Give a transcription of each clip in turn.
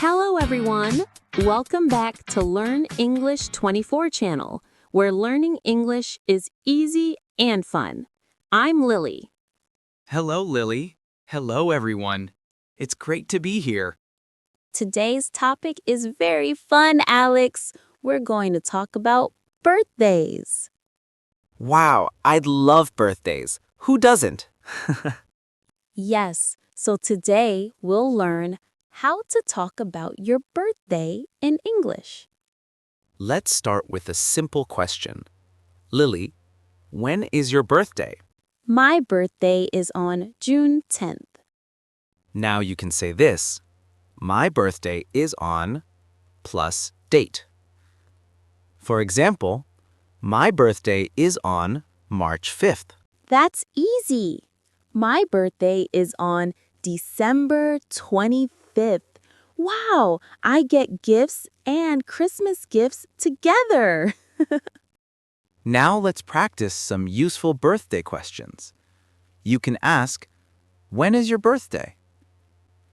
Hello everyone! Welcome back to Learn English 24 channel, where learning English is easy and fun. I'm Lily. Hello, Lily. Hello, everyone. It's great to be here. Today's topic is very fun, Alex. We're going to talk about birthdays. Wow, I'd love birthdays. Who doesn't? Yes, so today we'll learn how to talk about your birthday in English. Let's start with a simple question. Lily, when is your birthday? My birthday is on June 10th. Now you can say this. My birthday is on plus date. For example, my birthday is on March 5th. That's easy. My birthday is on December 25th. Wow, I get gifts and Christmas gifts together. Now let's practice some useful birthday questions. You can ask, when is your birthday?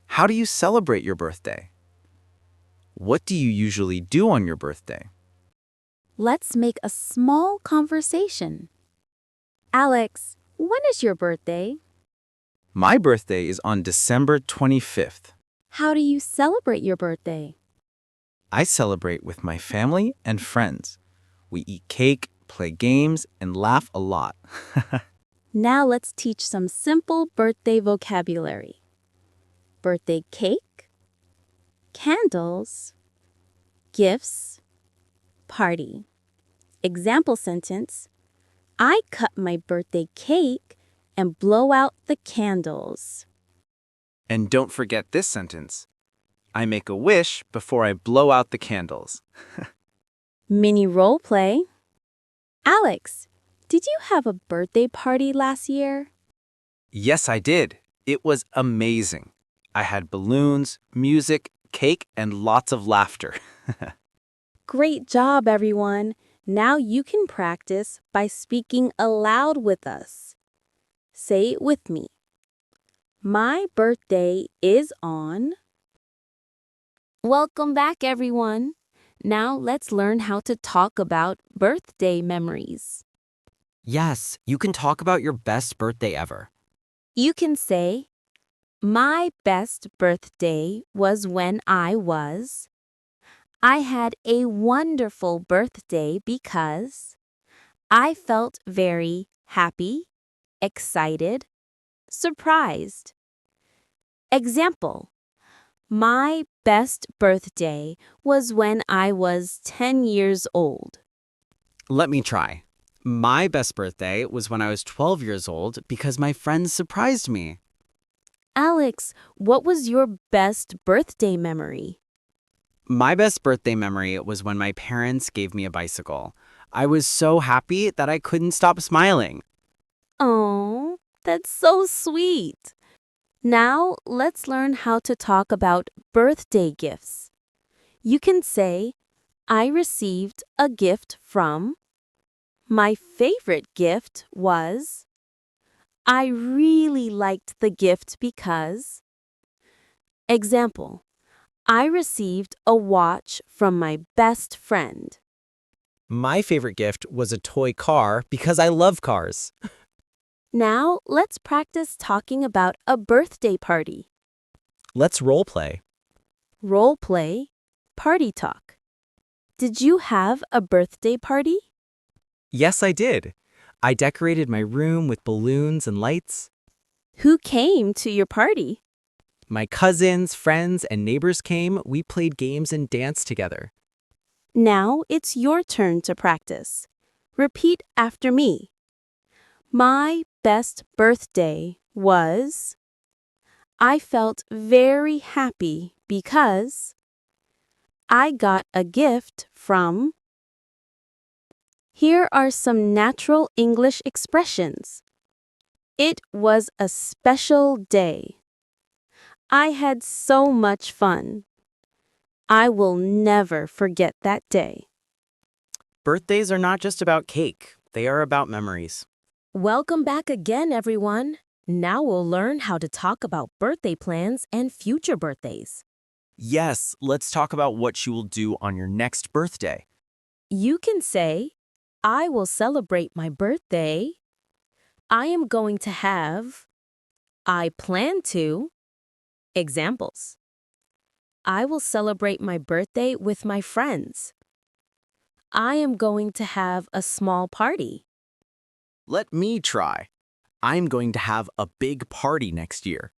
How do you celebrate your birthday? What do you usually do on your birthday? Let's make a small conversation. Alex, when is your birthday? My birthday is on December 25th. How do you celebrate your birthday? I celebrate with my family and friends. We eat cake, play games, and laugh a lot. Now let's teach some simple birthday vocabulary. Birthday cake, candles, gifts, party. Example sentence, I cut my birthday cake and blow out the candles. And don't forget this sentence. I make a wish before I blow out the candles. Mini role play. Alex, did you have a birthday party last year? Yes, I did. It was amazing. I had balloons, music, cake, and lots of laughter. Great job, everyone. Now you can practice by speaking aloud with us. Say it with me. My birthday is on... Welcome back, everyone. Now let's learn how to talk about birthday memories. Yes, you can talk about your best birthday ever. You can say, my best birthday was when I had a wonderful birthday because I felt very happy, excited, surprised. Example, my best birthday was when I was 10 years old. Let me try. My best birthday was when I was 12 years old because my friends surprised me. Alex, what was your best birthday memory? My best birthday memory was when my parents gave me a bicycle. I was so happy that I couldn't stop smiling. Oh, that's so sweet. Now, let's learn how to talk about birthday gifts. You can say, I received a gift from... My favorite gift was... I really liked the gift because... Example, I received a watch from my best friend. My favorite gift was a toy car because I love cars. Now, let's practice talking about a birthday party. Let's role play. Role play, party talk. Did you have a birthday party? Yes, I did. I decorated my room with balloons and lights. Who came to your party? My cousins, friends, and neighbors came. We played games and danced together. Now it's your turn to practice. Repeat after me. My best birthday was... I felt very happy because... I got a gift from... Here are some natural English expressions. It was a special day. I had so much fun. I will never forget that day. Birthdays are not just about cake. They are about memories. Welcome back again, everyone. Now we'll learn how to talk about birthday plans and future birthdays. Yes, let's talk about what you will do on your next birthday. You can say, I will celebrate my birthday. I am going to have. I plan to. Examples. I will celebrate my birthday with my friends. I am going to have a small party. Let me try. I'm going to have a big party next year.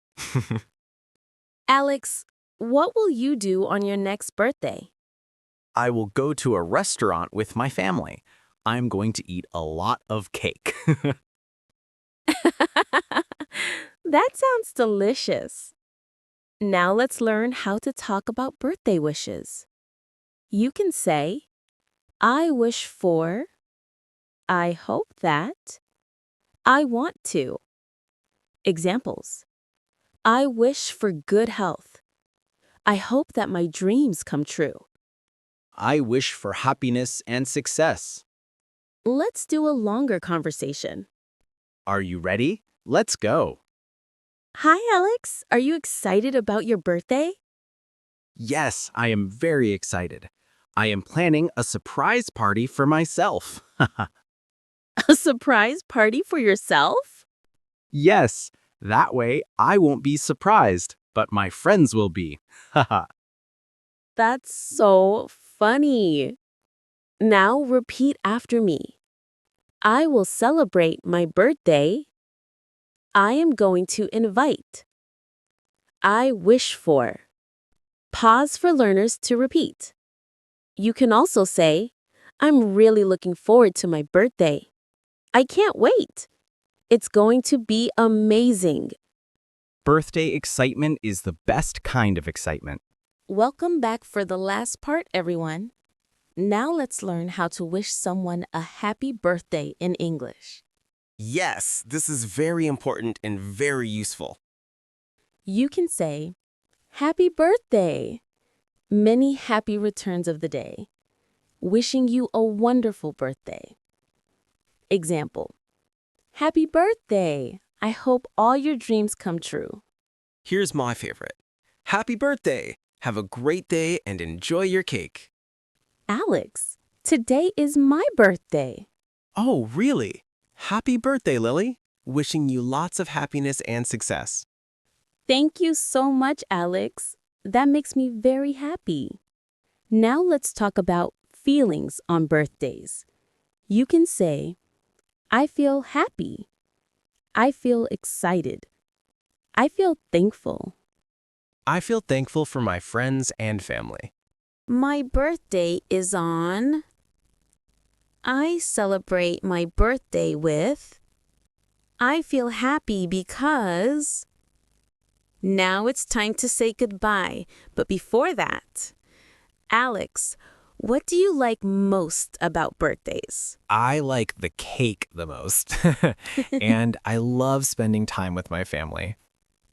Alex, what will you do on your next birthday? I will go to a restaurant with my family. I'm going to eat a lot of cake. That sounds delicious. Now let's learn how to talk about birthday wishes. You can say, I wish for, I hope that, I want to. Examples. I wish for good health. I hope that my dreams come true. I wish for happiness and success. Let's do a longer conversation. Are you ready? Let's go. Hi, Alex. Are you excited about your birthday? Yes, I am very excited. I am planning a surprise party for myself. A surprise party for yourself? Yes, that way I won't be surprised, but my friends will be. Haha. That's so funny. Now repeat after me. I will celebrate my birthday. I am going to invite. I wish for. Pause for learners to repeat. You can also say, I'm really looking forward to my birthday. I can't wait. It's going to be amazing. Birthday excitement is the best kind of excitement. Welcome back for the last part, everyone. Now let's learn how to wish someone a happy birthday in English. Yes, this is very important and very useful. You can say, Happy birthday! Many happy returns of the day. Wishing you a wonderful birthday. Example, Happy birthday! I hope all your dreams come true. Here's my favorite. Happy birthday! Have a great day and enjoy your cake. Alex, today is my birthday. Oh, really? Happy birthday, Lily. Wishing you lots of happiness and success. Thank you so much, Alex. That makes me very happy. Now let's talk about feelings on birthdays. You can say, I feel happy. I feel excited. I feel thankful. I feel thankful for my friends and family. My birthday is on. I celebrate my birthday with. I feel happy because. Now it's time to say goodbye, but before that, Alex, what do you like most about birthdays? I like the cake the most. And I love spending time with my family.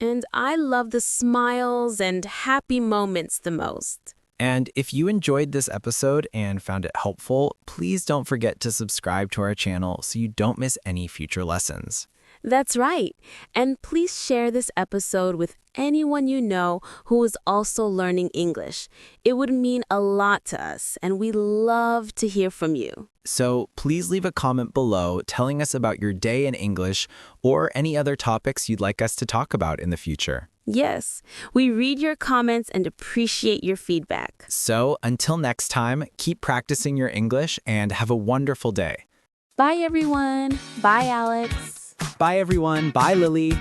And I love the smiles and happy moments the most. And if you enjoyed this episode and found it helpful, please don't forget to subscribe to our channel so you don't miss any future lessons. That's right. And please share this episode with anyone you know who is also learning English. It would mean a lot to us, and we love to hear from you. So please leave a comment below telling us about your day in English or any other topics you'd like us to talk about in the future. Yes, we read your comments and appreciate your feedback. So until next time, keep practicing your English and have a wonderful day. Bye, everyone. Bye, Alex. Bye, everyone. Bye, Lily.